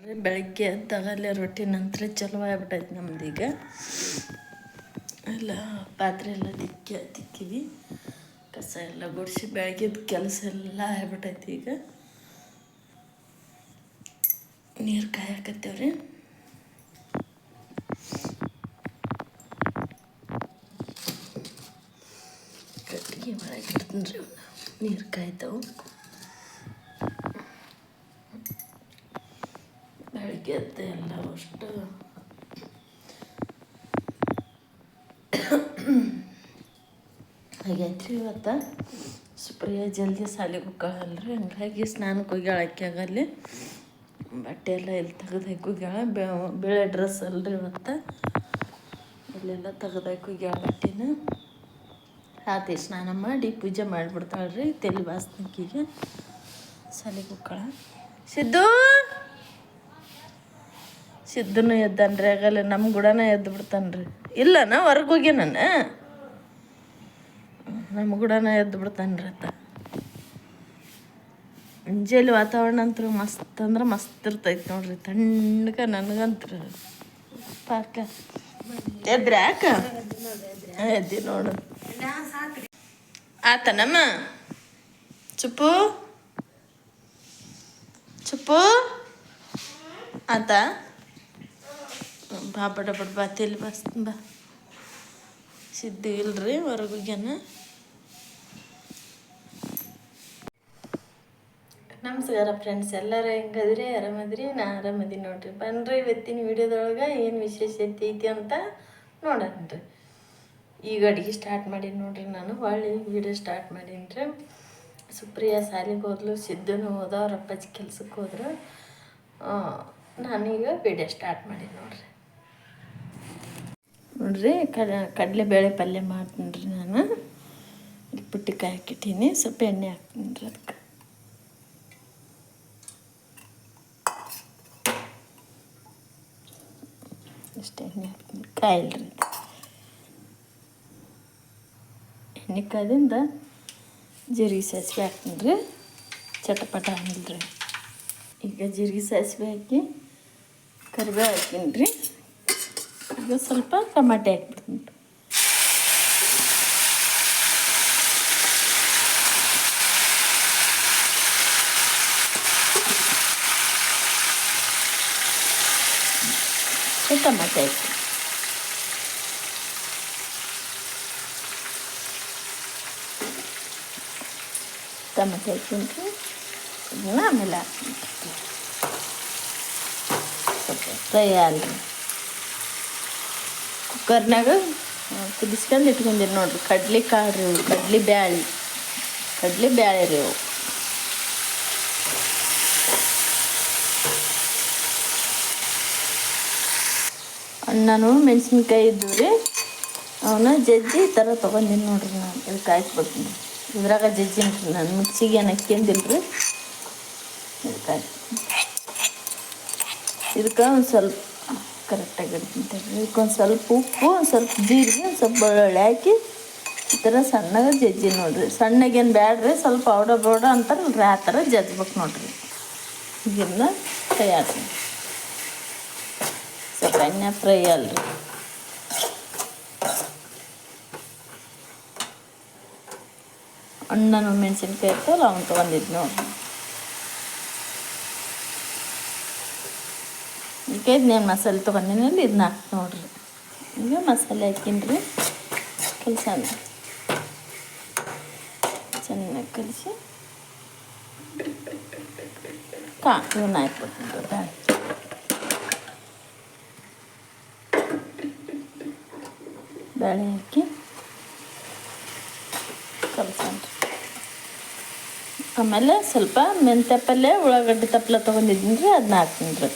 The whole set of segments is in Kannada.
ಬೆಳಗ್ಗೆ ಎದ್ದಾಗಲೇ ರೊಟ್ಟಿ ನಂತರ ಚಲೋ ಆಗ್ಬಿಟ್ಟೈತೆ ನಮ್ದೀಗ. ಎಲ್ಲ ಪಾತ್ರೆ ಎಲ್ಲ ತಿಕ್ಕಿವಿ, ಕಸ ಎಲ್ಲ ಗುಡಿಸಿ ಬೆಳಗ್ಗೆದ ಕೆಲಸ ಎಲ್ಲ ಆಗ್ಬಿಟ್ಟೈತಿ. ಈಗ ನೀರು ಕಾಯಕತ್ತೇವ್ರಿ. ಕಟ್ಟಿಗೆ ಒಳಗೆ ಇಡ್ತೀನಿ ರೀ, ನೀರು ಕಾಯ್ತಾವು. ಬೆಳಗ್ಗೆ ಎದ್ದು ಎಲ್ಲ ಅಷ್ಟು ಹಾಗೈತ್ರಿ. ಇವತ್ತು ಸುಪ್ರಿಯ ಜಲ್ದಿ ಸಾಲಿಗೆ ಹೋಗ್ಯಾಳಲ್ರಿ, ಹಂಗಾಗಿ ಸ್ನಾನಕ್ಕೆ ಹೋಗ್ಯಾಳ. ಆಕೆಯಾಗಲ್ಲಿ ಬಟ್ಟೆ ಎಲ್ಲ ಎಲ್ಲಿ ತೆಗೆದು ಹೋಗ್ಯಾಳ. ಬೇಳೆ ಡ್ರೆಸ್ ಅಲ್ರಿ ಇವತ್ತು, ಇಲ್ಲೆಲ್ಲ ತೆಗೆದು ಹೋಗ್ಯಾಳ ಬಟ್ಟೆನ. ರಾತ್ರಿ ಸ್ನಾನ ಮಾಡಿ ಪೂಜೆ ಮಾಡಿಬಿಡ್ತಾಳ್ರಿ. ತಲೆ ಬಾಸ್ನಿಕಿಗೆ ಸಾಲಿಗೆ ಹೋಗ್ಯಾಳ. ಸಿದ್ಧನೂ ಎದ್ದಾನ್ರಿ, ಆಗಲ್ಲ ನಮ್ಮ ಗುಡನ ಎದ್ದು ಬಿಡ್ತಾನ್ರಿ. ಇಲ್ಲನ ಹೊರಗೆ ಹೋಗಿ ನಮ್ಮ ಗುಡನ ಎದ್ದು ಬಿಡ್ತಾನ್ರಿ ಆತ. ಮುಂಜಾನೆ ವಾತಾವರಣ ಅಂತೂ ಮಸ್ತ್ ಅಂದ್ರೆ ಮಸ್ತ್ ಇರ್ತೈತೆ ನೋಡ್ರಿ, ತಣ್ಣಗೆ. ನನಗಂತೂ ಪಾಕ ಎದ್ರಿ ಯಾಕ ಎದ್ದಿ ನೋಡು. ಆತನಮ್ಮ ಚುಪ್ಪು ಆತ ಬಾ ಬಡ ಬಾ ತಲೆ ಬಾ. ಸಿದ್ದು ಇಲ್ರಿ, ಹೊರಗೋಗ್ಯಾನ. ನಮಸ್ಕಾರ ಫ್ರೆಂಡ್ಸ್, ಎಲ್ಲರೂ ಹೆಂಗದ್ರಿ? ಆರಾಮದ್ರಿ? ನಾ ಆರಾಮದೀನಿ ನೋಡ್ರಿ. ಬನ್ರಿ ಇವತ್ತಿನ ವಿಡಿಯೋದೊಳಗೆ ಏನು ವಿಶೇಷತೆ ಐತಿ ಅಂತ ನೋಡೋಣ್ರಿ. ಈಗ ಅಡುಗೆ ಸ್ಟಾರ್ಟ್ ಮಾಡೀನಿ ನೋಡ್ರಿ. ನಾನು ಹೊಳ್ಳಿ ವಿಡಿಯೋ ಸ್ಟಾರ್ಟ್ ಮಾಡೀನಿ ರೀ. ಸುಪ್ರಿಯಾ ಶಾಲೆಗೆ ಹೋದ್ಲು, ಸಿದ್ಧನೂ ಹೋದ, ಅವ್ರ ಅಪ್ಪಾಜಿ ಕೆಲ್ಸಕ್ಕೆ ಹೋದ್ರು. ನಾನೀಗ ವಿಡಿಯೋ ಸ್ಟಾರ್ಟ್ ಮಾಡೀನಿ ನೋಡ್ರಿ. ಕಡಲೆಬೇಳೆ ಪಲ್ಯ ಮಾಡ್ತೀನಿ ರೀ. ನಾನು ಪುಟ್ಟಿ ಕಾಯಕ್ಕಿಟ್ಟೀನಿ, ಸ್ವಲ್ಪ ಎಣ್ಣೆ ಹಾಕ್ತೀನಿ ರೀ. ಅದಕ್ಕೆ ಇಷ್ಟು ಎಣ್ಣೆ ಹಾಕ್ತೀನಿ, ಕಾಯಿಲ್ರಿ. ಎಣ್ಣೆ ಕಾಯ್ದಿಂದ ಜೀರಿಗೆ ಸಾಸಿವೆ ಹಾಕ್ತೀನಿ ರೀ. ಚಟಪಟ ಅಂದಿಲ್ರಿ. ಈಗ ಜೀರಿಗೆ ಸಾಸಿವೆ ಹಾಕಿ ಕರಿಬೇವು ಹಾಕ್ತೀನಿ ರೀ. ಈಗ ಸ್ವಲ್ಪ ಟಮಾಟೆ ಹಾಕ್ಬಿಡ್ತೀನಿ. ಟಮಾಟೆ ಹಾಕಿ ಹಾಕ್ತೀನಿ ರೀ. ಇದನ್ನ ಆಮೇಲೆ ಹಾಕ್ತೀನಿ. ಸ್ವಲ್ಪ ಫ್ರೈ ಆಗಲಿ. ಕುಕ್ಕರ್ನಾಗ ಕುದಿಸ್ಕೊಂಡು ಇಟ್ಕೊಂಡಿರಿ ನೋಡ್ರಿ. ಕಡ್ಲೆ ಕಾಳು ರೀ ಇವು, ಕಡ್ಲೆ ಬ್ಯಾಳೆ ರೀ ಇವು. ನಾನು ಮೆಣಸಿನ್ಕಾಯಿ ಇದ್ದವು ರೀ, ಅವನ್ನ ಜಜ್ಜಿ ಈ ಥರ ತೊಗೊಂಡಿನಿ ನೋಡ್ರಿ. ನಾನು ಇದಕ್ಕೆ ಹಾಕ್ಬಿಡ್ತೀನಿ. ಇದ್ರಾಗ ಜಜ್ಜಿನಿ ರೀ ನಾನು, ಮಿಕ್ಸಿಗೆ ಏನು ಹಾಕ್ಯಂದಿಲ್ಲ ರೀ. ಇದಕ್ಕೆ ಒಂದು ಸ್ವಲ್ಪ ಕರೆಕ್ಟಾಗಿ ಇಡ್ತೀನಿ. ಇದಕ್ಕೊಂದು ಸ್ವಲ್ಪ ಉಪ್ಪು, ಒಂದು ಸ್ವಲ್ಪ ಜೀರಿಗೆ, ಒಂದು ಸ್ವಲ್ಪ ಬೆಳ್ಳುಳ್ಳಿ ಹಾಕಿ ಈ ಥರ ಸಣ್ಣಗೆ ಜಜ್ಜಿ ನೋಡ್ರಿ. ಸಣ್ಣಗೇನು ಬ್ಯಾಡ್ರಿ, ಸ್ವಲ್ಪ ಬೋಡ ಅಂತಾರಲ್ರಿ, ಆ ಥರ ಜಜ್ಬೇಕು ನೋಡ್ರಿ. ಇದನ್ನ ಫ್ರೈ ಹಾಕ್ತೀನಿ. ಸ್ವಲ್ಪ ಎಣ್ಣೆ ಫ್ರೈ ಅಲ್ರಿ. ಹಣ್ಣು ಮೆಣಸಿನ್ಕಾಯಿ ಇರ್ತಲ್ಲ ಅವ್ನು ತೊಗೊಂಡಿದ್ದು ನೋಡ್ರಿ. ಈಗ ಇದನ್ನೇನು ಮಸಾಲೆ ತೊಗೊಂಡಿನಿ ಅಲ್ಲಿ ಇದನ್ನ ಹಾಕಿ ನೋಡ್ರಿ. ಈಗ ಮಸಾಲೆ ಹಾಕೀನಿ ರೀ. ಚೆನ್ನಾಗಿ ಕಲಿಸಿ ಇವನ್ನ ಹಾಕ್ಬಿಡ್ತೀನಿ. ಬೇಳೆ ಹಾಕಿ ಕಲ್ಸಂಡ್ರಿ. ಆಮೇಲೆ ಸ್ವಲ್ಪ ಮೆಂತ್ಯ ಪಲ್ಯ, ಉಳ್ಳಾಗಡ್ಡಿ ತಪ್ಪಲ ತೊಗೊಂಡಿದ್ದೀನಿ ರೀ, ಅದನ್ನ ಹಾಕ್ತೀನಿ ರೀ.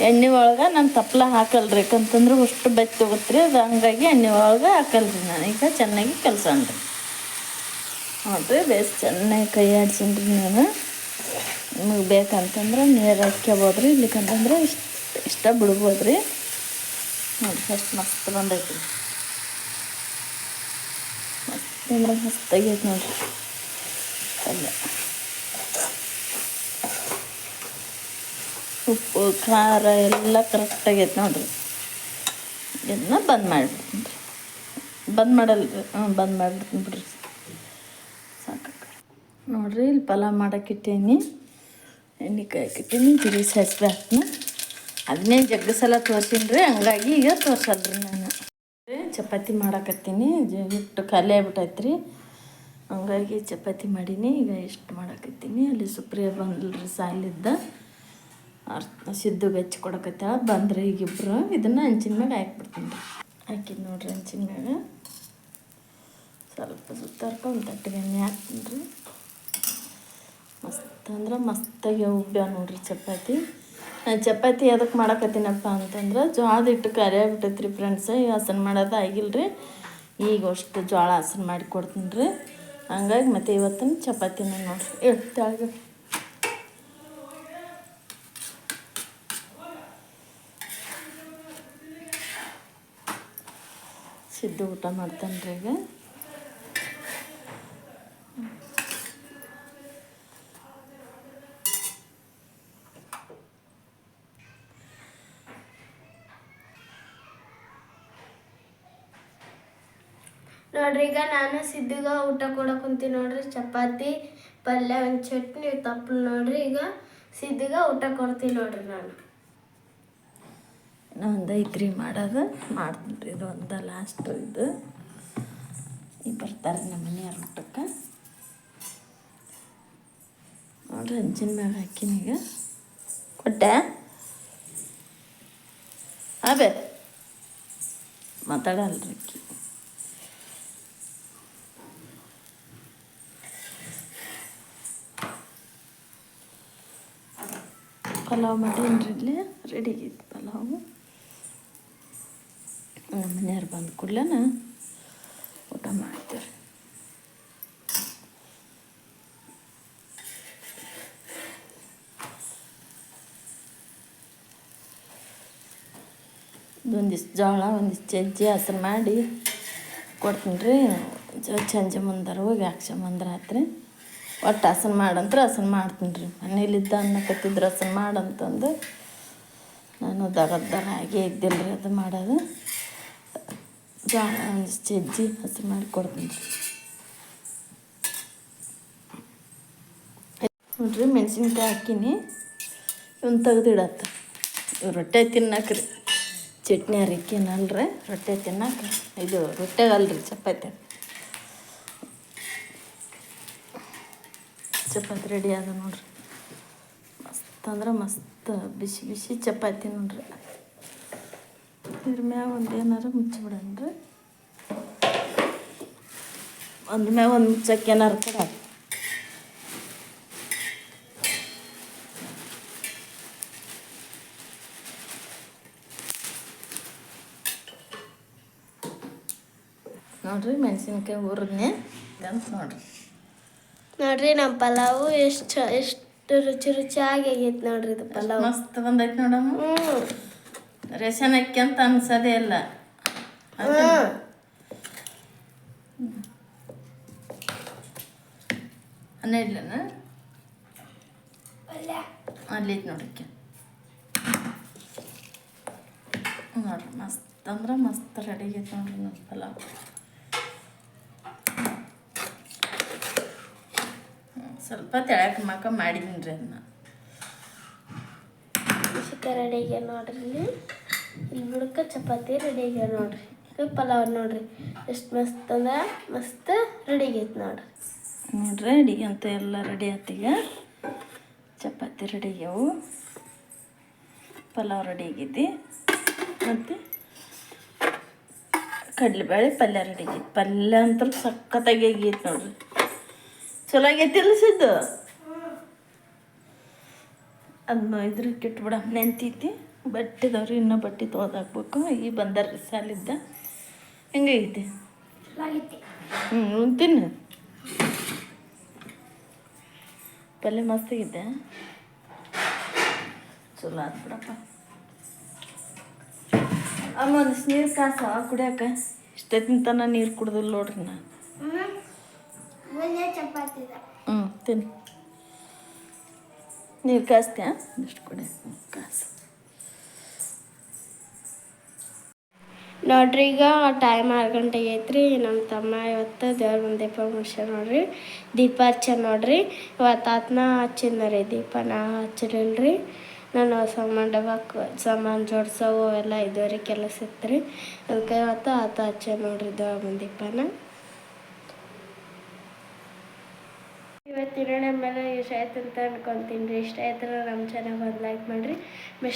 ಎಣ್ಣೆ ಒಳಗೆ ನಾನು ತಪ್ಪಲ ಹಾಕಲ್ರಿ, ಯಾಕಂತಂದ್ರೆ ಅಷ್ಟು ಬೆಚ್ಚ ಹೋಗುತ್ತೆ ಅದು. ಹಂಗಾಗಿ ಎಣ್ಣೆ ಒಳಗೆ ಹಾಕಲ್ರಿ ನಾನು. ಈಗ ಚೆನ್ನಾಗಿ ಕಲ್ಸಂಡ್ರಿ ನೋಡ್ರಿ. ಬೇಸ್ ಚೆನ್ನಾಗಿ ಕೈ ಆಡ್ಸೀನಿ ರೀ ನಾನು. ನಿಮಗೆ ಬೇಕಂತಂದ್ರೆ ನೀರು ಹಾಕ್ಕೋಬೋದು ರೀ, ಇಲ್ಲಿಕಂತಂದ್ರೆ ಇಷ್ಟ ಬಿಡ್ಬೋದು ರೀ. ನೋಡಿ ಎಷ್ಟು ಮಸ್ತ್ ಬಂದೈತಿ ರೀ. ಮಸ್ತ್ ಮಸ್ತಾಗೈತೆ ನೋಡ್ರಿ ಪಲ್ಯ. ಉಪ್ಪು ಖಾರ ಎಲ್ಲ ಕರೆಕ್ಟಾಗೈತೆ ನೋಡಿರಿ. ಇದನ್ನ ಬಂದ್ ಮಾಡಿಬಿಡ್ತೀನಿ ರೀ. ಬಂದ್ ಮಾಡಲ್ಲ ರೀ. ಬಂದ್ ಮಾಡಿಬಿಡ್ತೀನಿ ಬಿಡ್ರಿ. ಸಾಕು ನೋಡಿರಿ. ಇಲ್ಲಿ ಪಲಾವ್ ಮಾಡೋಕ್ಕಿಟ್ಟೀನಿ. ಎಣ್ಣೆ ಕಾಯಕ್ಕಿಟ್ಟೀನಿ. ಜೀರಿಗೆ ಸಾಸಿವೆ ಹಾಕ್ತೀನಿ. ಅದನ್ನೇ ಜಗ್ಗ ಸಲ ತೋರ್ಸೀನಿ ರೀ. ಹಂಗಾಗಿ ಈಗ ತೋರ್ಸಲ್ರಿ ನಾನು. ಚಪಾತಿ ಮಾಡಾಕತ್ತೀನಿ. ಹಿಟ್ಟು ಖಾಲಿ ಆಗ್ಬಿಟ್ಟೈತೆ ರೀ. ಹಂಗಾಗಿ ಚಪಾತಿ ಮಾಡೀನಿ. ಈಗ ಇಷ್ಟು ಮಾಡಾಕತ್ತೀನಿ. ಅಲ್ಲಿ ಸುಪ್ರಿಯ ಬಂದ್ರಿ ಸಾಲಿದ್ದ. ಸಿದ್ದುಗೆ ಹಚ್ಚಿ ಕೊಡಕತ್ತಾಳ. ಬಂದ್ರೆ ಈಗಿಬ್ರು. ಇದನ್ನು ಹಂಚಿನ ಮ್ಯಾಗ ಹಾಕ್ಬಿಡ್ತೀನಿ ರೀ. ಹಾಕಿದ್ದು ನೋಡ್ರಿ ಹಂಚಿನ ಮ್ಯಾಗ ಸ್ವಲ್ಪ ಸುತ್ತಾರ್ಕೊಂಡು ತಟ್ಟಿಗೆ ಎಣ್ಣೆ ಹಾಕ್ತೀನಿ ರೀ. ಮಸ್ತ್ ಅಂದ್ರೆ ಮಸ್ತಾಗಿ ಉಬ್ಬ್ಯಾವ ನೋಡ್ರಿ ಚಪಾತಿ. ನಾನು ಚಪಾತಿ ಅದಕ್ಕೆ ಮಾಡಾಕತ್ತೀನಪ್ಪ ಅಂತಂದ್ರೆ ಜೋಳದ ಹಿಟ್ಟು ಖಾಲಿ ಆಗ್ಬಿಟ್ಟೈತೆ ರೀ ಫ್ರೆಂಡ್ಸ್. ಈಗ ಹಸನ್ ಮಾಡೋದು ಆಗಿಲ್ಲ ರೀ. ಈಗ ಅಷ್ಟು ಜೋಳ ಹಸನ್ ಮಾಡಿ ಕೊಡ್ತೀನಿ ರೀ. ಹಂಗಾಗಿ ಮತ್ತು ಇವತ್ತಿನ ಚಪಾತಿನ ನೋಡ್ರಿ ಹೇಳ್ತಾಳೆ. ಸಿದ್ದು ಊಟ ಮಾಡ್ತಾನೆ ರೀ ಈಗ. ನೋಡ್ರಿ ಈಗ ನಾನು ಸಿದ್ದುಗ ಊಟ ಕೊಡಕ್ಕೆ ಕುಂತೀನಿ ನೋಡ್ರಿ. ಚಪಾತಿ ಪಲ್ಯ ಒಂದು ಚಟ್ನಿ ತಪ್ಪಲು ನೋಡ್ರಿ. ಈಗ ಸಿದ್ದುಗ ಊಟ ಕೊಡ್ತೀನಿ ನೋಡ್ರಿ ನಾನು. ಇನ್ನೂ ಒಂದು ಐತ್ರಿ ಮಾಡೋದು. ಮಾಡ್ತೀನಿ ರೀ. ಇದು ಒಂದು ಲಾಸ್ಟ್ ಇದು. ಈಗ ಬರ್ತಾರೆ ನಮ್ಮ ಮನೆಯವ್ರ ಊಟಕ್ಕೆ ನೋಡ್ರಿ. ಹಂಚಿನ ಮ್ಯಾಗ ಹಾಕಿನ ಈಗ ಕೊಟ್ಟೆ ಅದೇ ಮಾತಾಡಲ್ರಿ ಅಕ್ಕಿ. ಪಲಾವ್ ಮಾಡೀನಿ ರೀ. ಇಲ್ಲಿ ರೆಡಿ ಆಗೈತಿ ಪಲಾವು. ನಮ್ಮ ಮನೆಯವ್ರು ಬಂದ ಕೂಡಲೇನ ಊಟ ಮಾಡ್ತೀವಿ ರೀ. ಒಂದಿಷ್ಟು ಜೋಳ ಒಂದಿಷ್ಟು ಸಜ್ಜಿ ಹಸರು ಮಾಡಿ ಕೊಡ್ತೀನಿ ರೀ. ಸಂಜೆ ಮುಂದಾರ ಹೋಗಿ ಹಾಕ್ಸಂಬಂದ್ರೆ ಆತ್ರಿ. ಒಟ್ಟು ಹಸನ್ ಮಾಡಂದ್ರೆ ಹಸನ್ ಮಾಡ್ತೀನಿ ರೀ. ಮನೇಲಿದ್ದ ಅನ್ನಕತ್ತಿದ್ರು ಹಸನ್ ಮಾಡಂತಂದು ನಾನು ದರ ಹಾಗೆ ಇದ್ದಿಲ್ಲ ರೀ ಅದು ಮಾಡೋದು. ಜೋಳ ಒಂದಿಷ್ಟು ಸಜ್ಜಿ ಹಸರು ಮಾಡಿ ಕೊಡ್ತೀನಿ ರೀ. ನೋಡ್ರಿ ಮೆಣಸಿನ್ಕಾಯಿ ಹಾಕೀನಿ. ಇವನ್ನ ತೆಗ್ದಿಡತ್ತ. ಇವು ರೊಟ್ಟೆ ತಿನ್ನಕ್ಕೆ ರೀ. ಚಟ್ನಿ ಅರಿಕೆನಲ್ರಿ ರೊಟ್ಟೆ ತಿನ್ನಕ್ಕೆ. ಇದು ರೊಟ್ಟೆಗಲ್ರಿ ಚಪಾತಿ. ಚಪಾತಿ ರೆಡಿ ಅದ ನೋಡ್ರಿ. ಮಸ್ತ್ ಅಂದ್ರೆ ಮಸ್ತ್ ಬಿಸಿ ಬಿಸಿ ಚಪಾತಿ ನೋಡ್ರಿ. ಇದ್ರ ಮ್ಯಾಗ ಒಂದು ಏನಾರು ಮುಚ್ಚಿಬಿಡನ್ರಿ. ಒಂದು ಮ್ಯಾಗ ಒಂದು ಮುಚ್ಚಕ್ಕೆ ಏನಾರು ಕೂಡ ನೋಡ್ರಿ. ಮೆಣಸಿನ್ಕಾಯಿ ಹುರಿದ್ನೆ ಅಂತ ನೋಡ್ರಿ. ನೋಡ್ರಿ ನಮ್ಮ ಪಲಾವು ಎಷ್ಟು ರುಚಿ ರುಚಿಯಾಗಿ ಆಗೈತೆ ನೋಡ್ರಿ. ಇದು ಪಲಾವ್ ಮಸ್ತ್ ಬಂದೈತೆ ನೋಡಮ್ಮ. ರೇಷನ್ ಅಕ್ಕಿ ಅಂತ ಅನ್ಸೋದೇ ಇಲ್ಲ. ಅನ್ನಿಡ್ಲನ ಅಲ್ಲೈತೆ ನೋಡಕ್ಕೆ. ನೋಡ್ರಿ ಮಸ್ತ್ ಅಂದ್ರೆ ಮಸ್ತ್ ರೆಡಿ ಆಗೈತೆ ನೋಡ್ರಿ ನಮ್ಮ ಪಲಾವ್. ಸ್ವಲ್ಪ ತೆಳಕ್ಕೆ ಮಕ್ಕ ಮಾಡಿದ್ದೀನಿ ರೀ ಅದನ್ನ. ರೆಡಿ ಆಗ್ಯಾವ ನೋಡ್ರಿ. ಇಲ್ಲಿ ಬುಡಕ್ಕೆ ಚಪಾತಿ ರೆಡಿ ಆಗ್ಯಾವ ನೋಡ್ರಿ. ಇದು ಪಲಾವ್ ನೋಡ್ರಿ ಎಷ್ಟು ಮಸ್ತ್ ಅಂದ್ರೆ ಮಸ್ತ್ ರೆಡಿ ಆಗೈತೆ ನೋಡ್ರಿ. ನೋಡ್ರಿ ಅಡಿಗೆ ಅಂತ ಎಲ್ಲ ರೆಡಿ ಆತೀಗ. ಚಪಾತಿ ರೆಡಿ ಆಗ್ಯಾವು. ಪಲಾವ್ ರೆಡಿ ಆಗೈತಿ. ಮತ್ತು ಕಡಲೆಬೇಳೆ ಪಲ್ಯ ರೆಡಿ ಆಗೈತಿ. ಪಲ್ಯ ಅಂತೂ ಸಖತ್ತಾಗಿ ಆಗೈತಿ ನೋಡ್ರಿ. ಚಲೋ ಆಗೈತಿಲ್ಲ ಸಿದ್ದು? ಅದನ್ನ ಇದ್ರಕ್ಕೆ ಇಟ್ಬಿಡ ನೆಂತೈತಿ. ಬಟ್ಟಿದವ್ರಿ ಇನ್ನೂ ಬಟ್ಟೆ ತೊಳೆದಾಕ್ಬೇಕು. ಈಗ ಬಂದಾರ್ರಿ ಸಾಲಿದ್ದ. ಹೆಂಗೈತಿ? ತಿನ್ನು. ಪಲ್ಯ ಮಸ್ತಾಗಿದೆ. ಚಲೋ ಆತ್ ಬಿಡಪ್ಪ. ಅಮ್ಮ ಒಂದಿಷ್ಟು ನೀರು ಕಾಸ ಕುಡಿಯೋಕೆ. ಇಷ್ಟೊತ್ತಿನ ತನಕ ನೀರು ಕುಡ್ದಿಲ್ಲ ನೋಡ್ರಿ ನಾನು. ಚಪಾತಿ ತಿನ್ನು. ನೀರು ಕಾಸ್ತ್ಯಾ ಇಷ್ಟು ಕೊಡಿ ಕಾಸು. ನೋಡ್ರಿ ಈಗ ಟೈಮ್ 6 ಗಂಟೆಗೆ ಐತ್ರಿ. ನಮ್ಮ ತಮ್ಮ ಇವತ್ತು ದೇವ್ರ ಮುಂದೆ ದೀಪ ಮುಗಿಸ್ಯಾರ ನೋಡ್ರಿ. ದೀಪ ಹಚ್ಚ ನೋಡ್ರಿ. ಇವತ್ತು ಆತನ ಹಚ್ಚಿದ ರೀ ದೀಪ, ನಾ ಹಚ್ಚಿರಲ್ರಿ. ನಾನು ಸಾಮಾನು ಜೋಡ್ಸವು ಅವೆಲ್ಲ ಇದ್ದವ್ರಿ, ಕೆಲಸ ಇತ್ತು ರೀ. ಅದಕ್ಕೆ ಇವತ್ತು ಆತ ಹಚ್ಚ ನೋಡ್ರಿ ದೇವ್ರ ಮುಂದೆ ದೀಪನ. ಇವತ್ತಿನ ಮೇಲೆ ಇಷ್ಟ ಆಯ್ತು ಅಂತ ಅನ್ಕೊತೀನಿ ರೀ. ಇಷ್ಟ ಆಯ್ತಲ್ಲ ನಮ್ಮ ಚಾನಲ್ ಒಂದು ಲೈಕ್ ಮಾಡಿರಿ,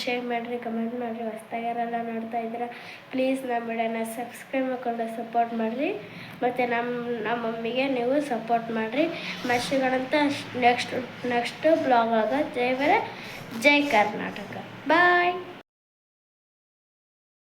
ಶೇರ್ ಮಾಡಿರಿ, ಕಮೆಂಟ್ ಮಾಡಿರಿ. ಹೊಸ್ದಾಗ್ಯಾರೆಲ್ಲ ನೋಡ್ತಾ ಇದ್ರೆ ಪ್ಲೀಸ್ ನಮ್ಮ ವಿಡಿಯೋನ ಸಬ್ಸ್ಕ್ರೈಬ್ ಮಾಡ್ಕೊಂಡು ಸಪೋರ್ಟ್ ಮಾಡಿರಿ. ಮತ್ತು ನಮ್ಮ ಮಮ್ಮಿಗೆ ನೀವು ಸಪೋರ್ಟ್ ಮಾಡಿರಿ. ಮರ್ಸಿಗಳಂತ ನೆಕ್ಸ್ಟ್ ಬ್ಲಾಗ್ ಒಳಗೆ ಜೈ ಕರ್ನಾಟಕ. ಬಾಯ್.